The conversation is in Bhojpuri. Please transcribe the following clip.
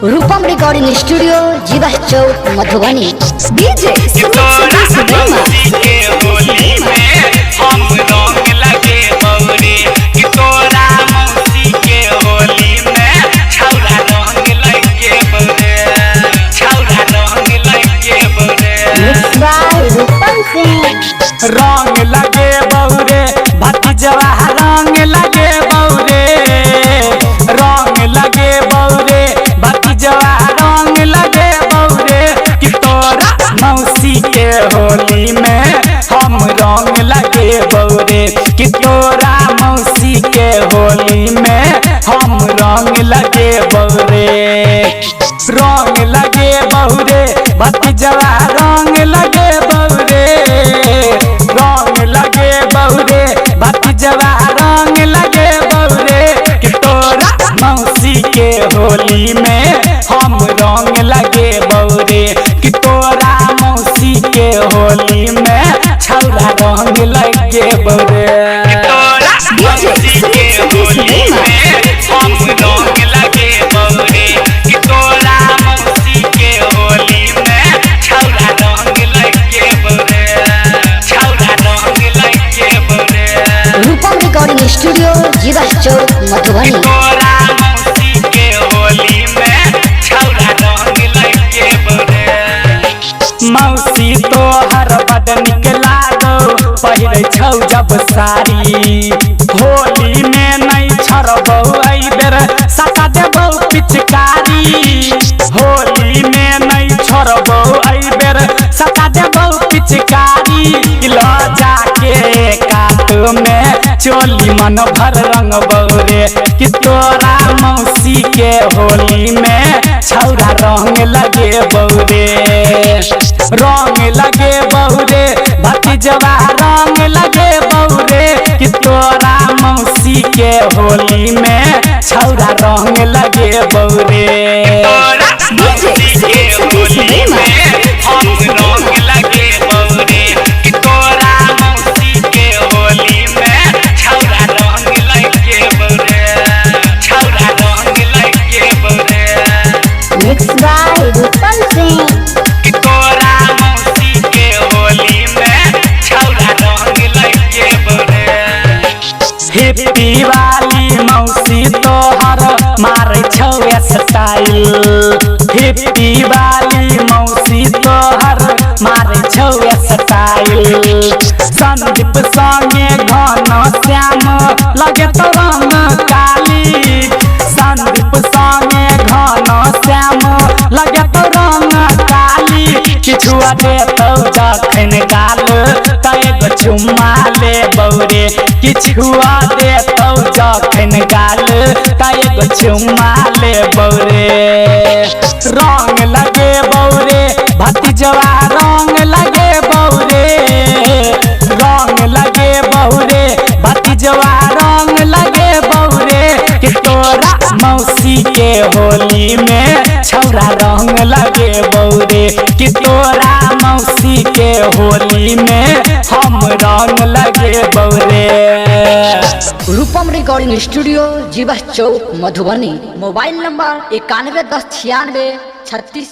रूपम रिकॉर्डिंग स्टूडियो जीवा चौक मधुबनी। डीजे रंग लगे बौरे भतीजवा रंग लगे बौरे, रंग लगे बौरे भतीजवा रंग लगे बौरे कि तोरा मौसी के होली में हम रंग लगे बौरे, कि तोरा मौसी के होली में हम रंग लगे बौरे। रंग लगे बौरे भतीजवा रंग लगे बौरे, रंग लगे बौरे भतीजवा रंग लगे बौरे कि तोरा मौसी के होली में हम रंग लगे बौरे, कि तोरा मौसी के होली में छौरा रंग लगे बौरे। मौसी के होली में हम रंग लगे बौरे, कि तोरा मौसी के होली में छौरा रंग लगे बौरे, छौरा रंग लगे बौरे। रूपम रिकॉर्डिंग स्टूडियो जीवा चौक मधुबनी। तोरा मौसी के होली में छौरा रंग लगे बौरे। मौसी तोहर बड़ निक लागो पहिरे छौ जब साड़ी, होली में नहीं छरबौ एहि बेर सटा देबौ पिचकारी, होली में नहीं छोड़बौ एहि बेर सटा देबौ पिचकारी। ल जाके काट में चोली मन भर रंग बौरे, कि तोरा मौसी के होली में छौरा रंग लगे बौरे। रंग लगे बौरे भतीजवा रंग लगे बौरे, कि तोरा मौसी के होली में छौरा रंग लगे बौरे। मौसी के होली में हम रंग लगे बौरे, कि तोरा मौसी के होली में छौरा रंग लगे बौरे, छौरा रंग लगे बौरे। मिक्स बाय रूपम सिंह। कि तोरा मौसी के होली में छौरा रंग लगे बौरे। हिप्पी वाली मौसी तोहर मारे छौ स्टाइल, हिप्पी वाली मौसी तोहर मारे छौ स्टाइल। संदीप संगे घन श्याम लगे तो रंग काली, संदीप संगे घन श्याम लगे तो रंग काली। किछुआ देतौ जखन गाल त एगो चुम्मा ले बौरे, किछुआ देतौ जखन गाल त एगो चुम्मा ले बौरे। रंग लगे बौरे भतीजवा रंग लगे बौरे, रंग लगे बौरे भतीजवा रंग लगे बौरे, कि तोरा मौसी के होली में छौरा रंग लगे बौरे, कि तोरा मौसी के होली में हम रंग लगे बौरे। रूपम रिकॉर्डिंग स्टूडियो जीवा चौक मधुबनी। Mobile number 91109636।